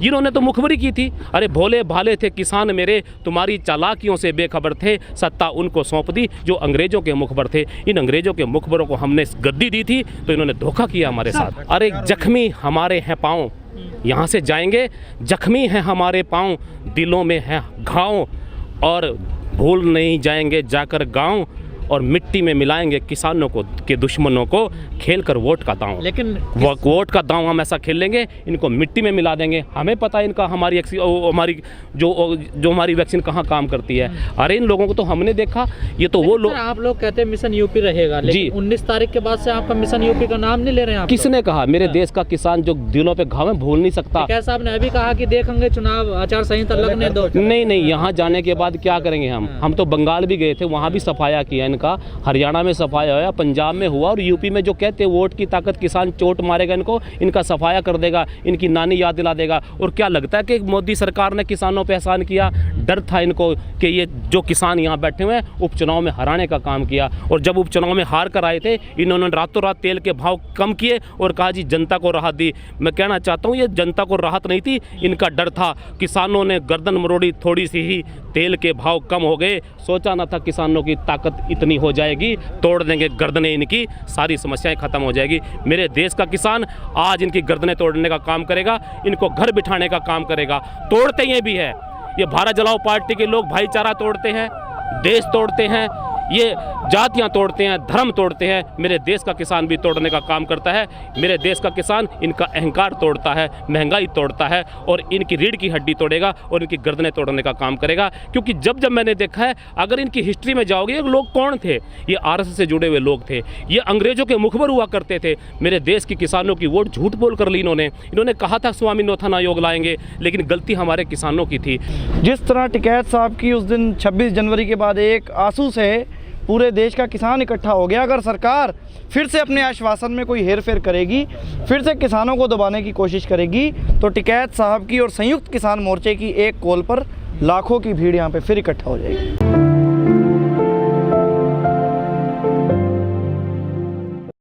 इन्होंने तो मुखबरी की थी, अरे भोले भाले थे किसान मेरे, तुम्हारी चालाकियों से बेखबर थे, सत्ता उनको सौंप दी जो अंग्रेजों के मुखबर थे। इन अंग्रेजों के मुखबरों को हमने गद्दी दी थी तो इन्होंने धोखा किया हमारे साथ। अरे जख्मी हमारे हैं पाँव, यहाँ से जाएंगे जख्मी हैं हमारे पाँव, दिलों में है घाव, और भूल नहीं जाएंगे जाकर गाँव, और मिट्टी में मिलाएंगे किसानों को के दुश्मनों को, खेलकर वोट का दांव। लेकिन वोट का दांव हम ऐसा खेल लेंगे, इनको मिट्टी में मिला देंगे। हमें पता है इनका हमारी जो हमारी वैक्सीन कहाँ काम करती है। अरे इन लोगों को तो हमने देखा, ये तो वो लोग। आप लोग कहते हैं मिशन यूपी रहेगा, लेकिन 19 तारीख के बाद से आपका मिशन यूपी का नाम नहीं ले रहे हैं। किसने कहा? मेरे देश का किसान जो दिलों पे घाव है भूल नहीं सकता। क्या साहब ने अभी कहा कि देखेंगे चुनाव आचार संहिता लगने दो। नहीं, यहाँ जाने के बाद क्या करेंगे हम तो बंगाल भी गए थे, वहाँ भी सफाया किया इनका, हरियाणा में सफाया हुआ, पंजाब में हुआ, और यूपी में जो कहते हैं वोट की ताकत, किसान चोट मारेगा इनको, इनका सफाया कर देगा, इनकी नानी याद दिला देगा। और क्या लगता है कि मोदी सरकार ने किसानों पे एहसान किया? डर था इनको कि ये जो किसान यहाँ बैठे हुए हैं उपचुनाव में हराने का काम किया, और जब उपचुनाव में हार कर आए थे इन्होंने रातों रात तेल के भाव कम किए और कहा जी जनता को राहत दी। मैं कहना चाहता हूँ ये जनता को राहत नहीं थी, इनका डर था। किसानों ने गर्दन मरोड़ी, थोड़ी सी ही तेल के भाव कम हो गए, सोचा ना था किसानों की ताकत इतनी हो जाएगी, तोड़ देंगे गर्दनें इनकी, सारी समस्याएं खत्म हो जाएगी। मेरे देश का किसान आज इनकी गर्दनें तोड़ने का काम करेगा, इनको घर बिठाने का काम करेगा। तोड़ते ये भी है, ये भारत जलाओ पार्टी के लोग भाईचारा तोड़ते हैं, देश तोड़ते हैं, ये जातियां तोड़ते हैं, धर्म तोड़ते हैं। मेरे देश का किसान भी तोड़ने का काम करता है। मेरे देश का किसान इनका अहंकार तोड़ता है, महंगाई तोड़ता है, और इनकी रीढ़ की हड्डी तोड़ेगा और इनकी गर्दनें तोड़ने का काम करेगा। क्योंकि जब मैंने देखा है, अगर इनकी हिस्ट्री में जाओगे, ये लोग कौन थे? ये आरएसएस से जुड़े हुए लोग थे, ये अंग्रेजों के मुखबर हुआ करते थे। मेरे देश की किसानों की वोट झूठ बोल कर ली इन्होंने कहा था स्वामीनाथन आयोग लाएंगे, लेकिन गलती हमारे किसानों की थी। जिस तरह टिकैत साहब की उस दिन 26 जनवरी के बाद एक आंसू से पूरे देश का किसान इकट्ठा हो गया, अगर सरकार फिर से अपने आश्वासन में कोई हेरफेर करेगी, फिर से किसानों को दबाने की कोशिश करेगी, तो टिकैत साहब की और संयुक्त किसान मोर्चे की एक कॉल पर लाखों की भीड़ यहाँ पे फिर इकट्ठा हो जाएगी।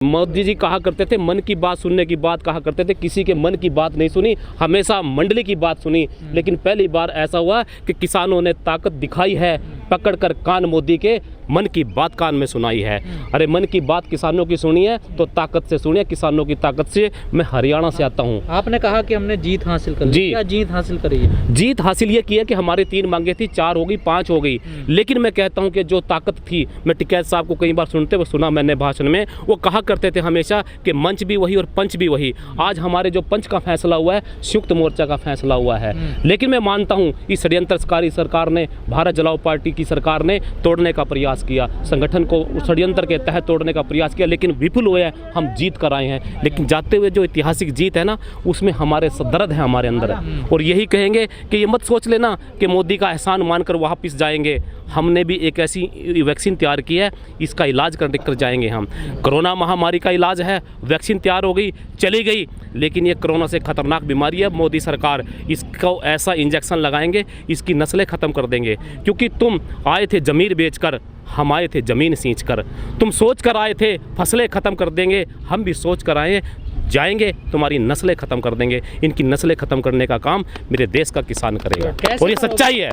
मोदी जी कहा करते थे मन की बात सुनने की बात कहा करते थे, किसी के मन की बात नहीं सुनी, हमेशा मंडली की बात सुनी। लेकिन पहली बार ऐसा हुआ कि किसानों ने ताकत दिखाई है, पकड़कर कान मोदी के, मन की बात कान में सुनाई है। अरे मन की बात किसानों की सुनी है तो ताकत से सुनिए, किसानों की ताकत से। मैं हरियाणा से आता हूँ। आपने कहा कि हमने जीत हासिल कर ली, क्या जीत हासिल करी है? जीत हासिल ये की है कि हमारी 3 मांगे थी, 4 हो गई, 5 हो गई। लेकिन मैं कहता हूँ कि जो ताकत थी, मैं टिकैत साहब को कई बार सुनते हुए सुना मैंने भाषण में, वो कहा करते थे हमेशा कि मंच भी वही और पंच भी वही। आज हमारे जो पंच का फैसला हुआ है, संयुक्त मोर्चा का फैसला हुआ है। लेकिन मैं मानता हूँ इस षड्यंत्रकारी सरकार ने, भारत जलाओ पार्टी की सरकार ने तोड़ने का प्रयास किया, संगठन को षड्यंत्र के तहत तोड़ने का प्रयास किया, लेकिन विफल हुए हैं। हम जीत कर आए हैं, लेकिन जाते हुए जो ऐतिहासिक जीत है ना, उसमें हमारे दर्द है हमारे अंदर। और यही कहेंगे कि ये मत सोच लेना कि मोदी का एहसान मानकर वापस जाएंगे। हमने भी एक ऐसी वैक्सीन तैयार की है, इसका इलाज कर जाएंगे हम। कोरोना महामारी का इलाज है, वैक्सीन तैयार हो गई, चली गई, लेकिन ये कोरोना से खतरनाक बीमारी है। मोदी सरकार इसको ऐसा इंजेक्शन लगाएंगे, इसकी नस्लें ख़त्म कर देंगे। क्योंकि तुम आए थे ज़मीर बेचकर, हम आए थे ज़मीन सींच कर। तुम सोच कर आए थे फसलें ख़त्म कर देंगे, हम भी सोच कर आए जाएंगे, तुम्हारी नस्लें ख़त्म कर देंगे। इनकी नस्लें ख़त्म करने का काम मेरे देश का किसान करेगा, और ये सच्चाई है।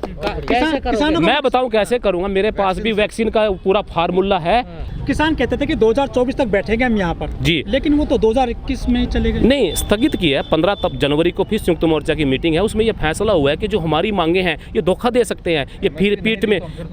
मैं बताऊं कैसे करूंगा, मेरे पास भी वैक्सीन का पूरा फार्मूला है। किसान कहते थे कि 2024 तक बैठेंगे हम यहाँ पर जी, लेकिन वो तो 2021 में चले गए। नहीं, स्थगित की है। 15 जनवरी को फिर संयुक्त मोर्चा की मीटिंग है, उसमें यह फैसला हुआ है कि जो हमारी मांगे हैं ये धोखा दे सकते हैं, ये फिर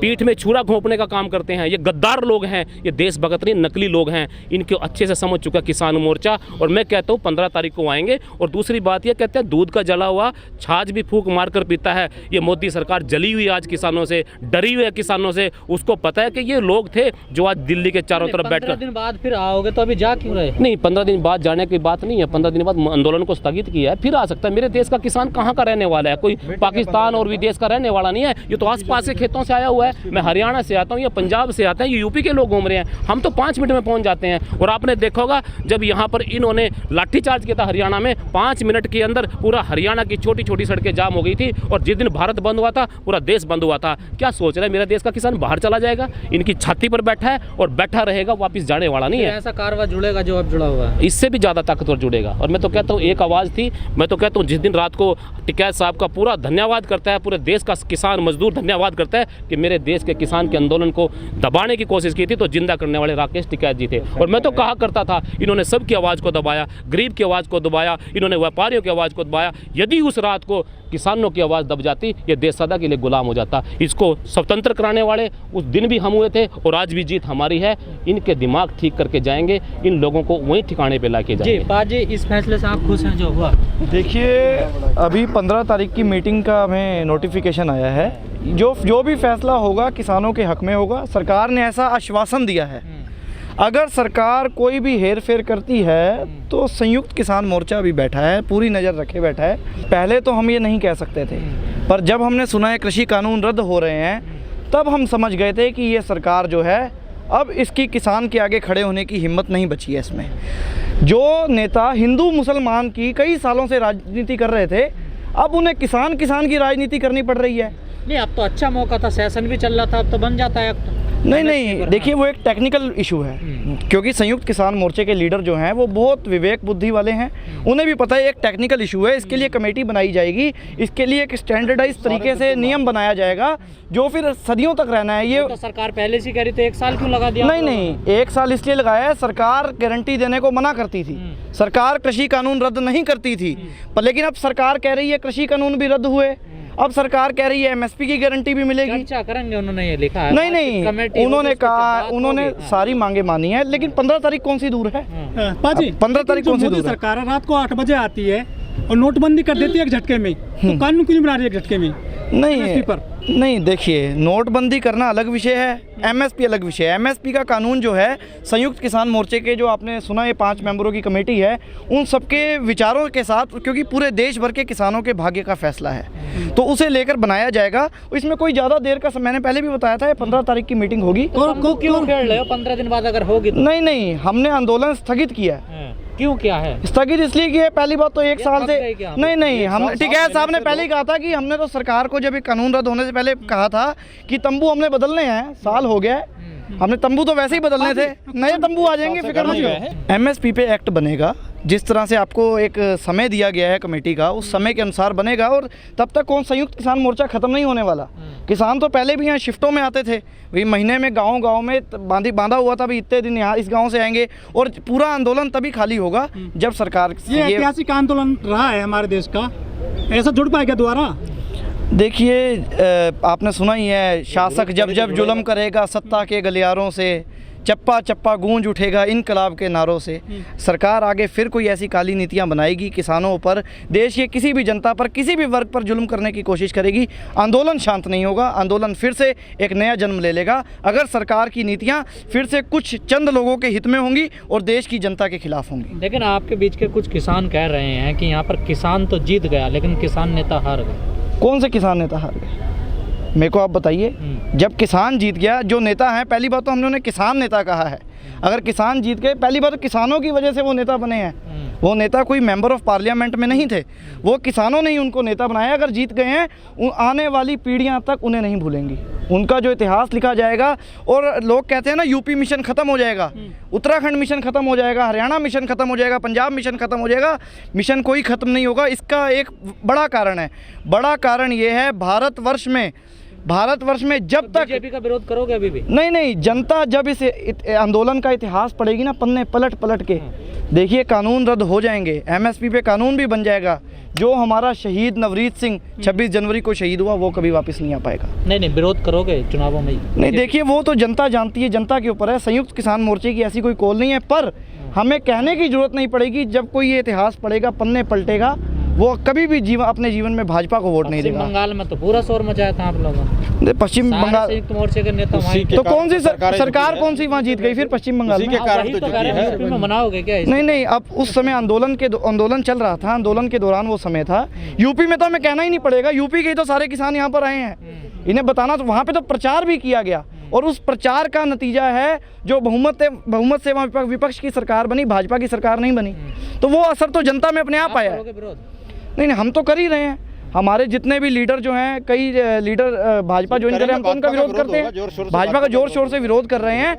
पीठ में छुरा घोंपने का काम करते हैं, ये गद्दार लोग हैं, ये देशभक्त नहीं नकली लोग हैं। इनको अच्छे से समझ चुका किसान मोर्चा, और मैं कहता हूँ 15 तारीख को आएंगे। और दूसरी बात ये कहते हैं दूध का जला हुआ छाछ भी फूंक मार कर पीता है। ये मोदी सरकार जली हुई आज किसानों से, डरी हुई है किसानों से। उसको पता है कि ये लोग थे जो आज दिल्ली के चारों तरफ बैठकर। 15 दिन बाद फिर आओगे तो अभी जा क्यों रहे? नहीं, 15 दिन बाद जाने की बात नहीं है। 15 दिन बाद आंदोलन को स्थगित किया है, फिर आ सकता है। मेरे देश का किसान कहाँ का रहने वाला है? कोई पाकिस्तान और विदेश का रहने वाला नहीं है। ये तो आसपास के खेतों से आया हुआ है। मैं हरियाणा से आता हूँ, या पंजाब से आता है, ये यूपी के लोग घूम रहे हैं। हम तो 5 मिनट में पहुँच जाते हैं। और आपने देखा होगा जब यहाँ पर इन्होंने लाठीचार्ज किया था हरियाणा में, 5 मिनट के अंदर पूरा हरियाणा की छोटी छोटी सड़कें जाम हो गई थी। और जिस दिन भारत बंद हुआ था पूरा देश बंद हुआ था। क्या सोच रहे हैं मेरा देश का किसान बाहर चला जाएगा? इनकी छाती पर बैठा है और बैठा रहेगा, वापस जाने वाला नहीं है। ऐसा कारवा जुड़ेगा जो अब जुड़ा हुआ है, इससे भी ज़्यादा ताकतवर जुड़ेगा। और मैं तो कहता हूँ एक आवाज़ थी, मैं तो कहता हूँ जिस दिन रात को टिकैत साहब का पूरा धन्यवाद करता है, पूरे देश का किसान मजदूर धन्यवाद करता है कि मेरे देश के किसान के आंदोलन को दबाने की कोशिश की थी, तो जिंदा करने वाले राकेश टिकैत जी थे। और मैं तो कहा करता था इन्होंने सबकी आवाज़ को दबाया, गरीब की आवाज़ को दबाया, इन्होंने व्यापारियों की आवाज़ को दबाया। यदि उस रात को किसानों की आवाज़ दब जाती, ये देश सदा के लिए गुलाम हो जाता। इसको स्वतंत्र कराने वाले उस दिन भी हम हुए थे और आज भी जीत हमारी है। इनके दिमाग ठीक करके जाएंगे, इन लोगों को वहीं ठिकाने पे लाके जी। जाएंगे। बाजी, इस फैसले से आप खुश हैं जो हुआ? देखिए, अभी 15 तारीख की मीटिंग का हमें नोटिफिकेशन आया है। जो भी फैसला होगा किसानों के हक में होगा। सरकार ने ऐसा आश्वासन दिया है, अगर सरकार कोई भी हेर फेर करती है तो संयुक्त किसान मोर्चा भी बैठा है, पूरी नज़र रखे बैठा है। पहले तो हम ये नहीं कह सकते थे, पर जब हमने सुना है कृषि कानून रद्द हो रहे हैं, तब हम समझ गए थे कि ये सरकार जो है अब इसकी किसान के आगे खड़े होने की हिम्मत नहीं बची है इसमें। जो नेता हिंदू मुसलमान की कई सालों से राजनीति कर रहे थे, अब उन्हें किसान की राजनीति करनी पड़ रही है। नहीं, अब तो अच्छा मौका था, सेशन भी चल रहा था, अब तो बन जाता है। नहीं, देखिए वो एक टेक्निकल इशू है, क्योंकि संयुक्त किसान मोर्चे के लीडर जो हैं वो बहुत विवेक बुद्धि वाले हैं। उन्हें भी पता है एक टेक्निकल इशू है, इसके लिए कमेटी बनाई जाएगी, इसके लिए एक स्टैंडर्डाइज तरीके से नियम बनाया जाएगा जो फिर सदियों तक रहना है। ये तो सरकार पहले से कह रही थी, 1 साल क्यों लगा दिया? नहीं, 1 साल इसलिए लगाया है, सरकार गारंटी देने को मना करती थी, सरकार कृषि कानून रद्द नहीं करती थी। पर लेकिन अब सरकार कह रही है कृषि कानून भी रद्द हुए, अब सरकार कह रही है एमएसपी की गारंटी भी मिलेगी। चर्चा करेंगे, उन्होंने ये लिखा है। नहीं, उन्होंने कहा, उन्होंने सारी मांगे मानी है, लेकिन 15 तारीख कौन सी दूर है? 15 तारीख कौन सी दूर है? सरकार रात को 8 बजे आती है और नोटबंदी कर देती है एक झटके में, तो कानून क्यों नहीं बना रही है एक झटके में? नहीं, देखिए, नोटबंदी करना अलग विषय है, एमएसपी अलग विषय है। एमएसपी का कानून जो है संयुक्त किसान मोर्चे के, जो आपने सुना ये 5 मेंबरों की कमेटी है, उन सबके विचारों के साथ, क्योंकि पूरे देश भर के किसानों के भाग्य का फैसला है, तो उसे लेकर बनाया जाएगा। इसमें कोई ज़्यादा देर का, मैंने पहले भी बताया था, 15 तारीख की मीटिंग होगी। और क्यों खेल रहे हो? 15 दिन बाद अगर होगी तो? नहीं, हमने आंदोलन स्थगित किया है। क्यों क्या है स्थगित? इसलिए कि पहली बात तो 1 साल से नहीं, हम टिकैत साहब ने पहले ही कहा था कि हमने तो सरकार को जब कानून रद्द होने से पहले कहा था कि तंबू हमने बदलने हैं, साल हो गया है, हमने तंबू तो वैसे ही बदलने थे, नए तंबू आ जाएंगे, फिक्र मत करो। एमएसपी पे एक्ट बनेगा, जिस तरह से आपको एक समय दिया गया है कमेटी का, उस समय के अनुसार बनेगा। और तब तक कौन संयुक्त किसान मोर्चा खत्म नहीं होने वाला। किसान तो पहले भी यहाँ शिफ्टों में आते थे, भाई महीने में गांव में बांधा हुआ था, भाई इतने दिन यहाँ इस गांव से आएंगे, और पूरा आंदोलन तभी खाली होगा जब सरकार ये ऐतिहासिक आंदोलन रहा है हमारे देश का, ऐसा जुड़ पाएगा दोबारा? देखिए, आपने सुना ही है, शासक जब जुल्म करेगा सत्ता के गलियारों से, चप्पा चप्पा गूंज उठेगा इनकलाब के नारों से। सरकार आगे फिर कोई ऐसी काली नीतियां बनाएगी, किसानों पर, देश के किसी भी जनता पर, किसी भी वर्ग पर जुल्म करने की कोशिश करेगी। आंदोलन शांत नहीं होगा, आंदोलन फिर से एक नया जन्म ले लेगा अगर सरकार की नीतियां फिर से कुछ चंद लोगों के हित में होंगी और देश की जनता के खिलाफ होंगी। लेकिन आपके बीच के कुछ किसान कह रहे हैं कि यहाँ पर किसान तो जीत गया लेकिन किसान नेता हार गए। कौन से किसान नेता हार गए? मेरे को आप बताइए। जब किसान जीत गया, जो नेता हैं, पहली बात तो हमने उन्हें किसान नेता कहा है। अगर किसान जीत गए, पहली बात तो किसानों की वजह से वो नेता बने हैं, वो नेता कोई मेंबर ऑफ पार्लियामेंट में नहीं थे, वो किसानों ने ही उनको नेता बनाया। अगर जीत गए हैं, आने वाली पीढ़ियां तक उन्हें नहीं भूलेंगी, उनका जो इतिहास लिखा जाएगा। और लोग कहते हैं ना, यूपी मिशन ख़त्म हो जाएगा, उत्तराखंड मिशन ख़त्म हो जाएगा, हरियाणा मिशन ख़त्म हो जाएगा, पंजाब मिशन ख़त्म हो जाएगा। मिशन कोई ख़त्म नहीं होगा। इसका एक बड़ा कारण है, बड़ा कारण ये है, भारतवर्ष में जब तक बीजेपी का विरोध करोगे अभी भी? नहीं, जनता जब इस आंदोलन का इतिहास पढ़ेगी ना, पन्ने पलट के, देखिए कानून रद्द हो जाएंगे, एमएसपी पे कानून भी बन जाएगा। जो हमारा शहीद नवरीत सिंह 26 जनवरी को शहीद हुआ, वो कभी वापस नहीं आ पाएगा। नहीं, विरोध करोगे चुनावों में? नहीं, देखिए वो तो जनता जानती है, जनता के ऊपर है। संयुक्त किसान मोर्चे की ऐसी कोई कॉल नहीं है, पर हमें कहने की जरूरत नहीं पड़ेगी। जब कोई ये इतिहास पढ़ेगा, पन्ने पलटेगा, वो कभी भी अपने जीवन में भाजपा को वोट नहीं देगा। बंगाल में तो पूरा शोर मचाया था आप लोगों ने। पश्चिम बंगाल संयुक्त मोर्चे के नेता तो कौन सी सरकार कौन सी वहाँ जीत गई फिर पश्चिम बंगाल में? मनाओगे क्या? नहीं, अब उस समय आंदोलन चल रहा था, आंदोलन के दौरान वो समय था। यूपी में तो हमें कहना ही नहीं पड़ेगा, यूपी के तो सारे किसान यहाँ पर आए हैं, इन्हें बताना। तो वहाँ पे तो प्रचार भी किया गया, और उस प्रचार का नतीजा है जो बहुमत से वहाँ विपक्ष की सरकार बनी, भाजपा की सरकार नहीं बनी। तो वो असर तो जनता में अपने आप आया है। नहीं, हम तो कर ही रहे हैं। हमारे जितने भी लीडर जो हैं, कई लीडर भाजपा ज्वाइन कर रहे हैं, हम तो उनका विरोध करते हैं। भाजपा का जोर शोर से विरोध कर रहे हैं।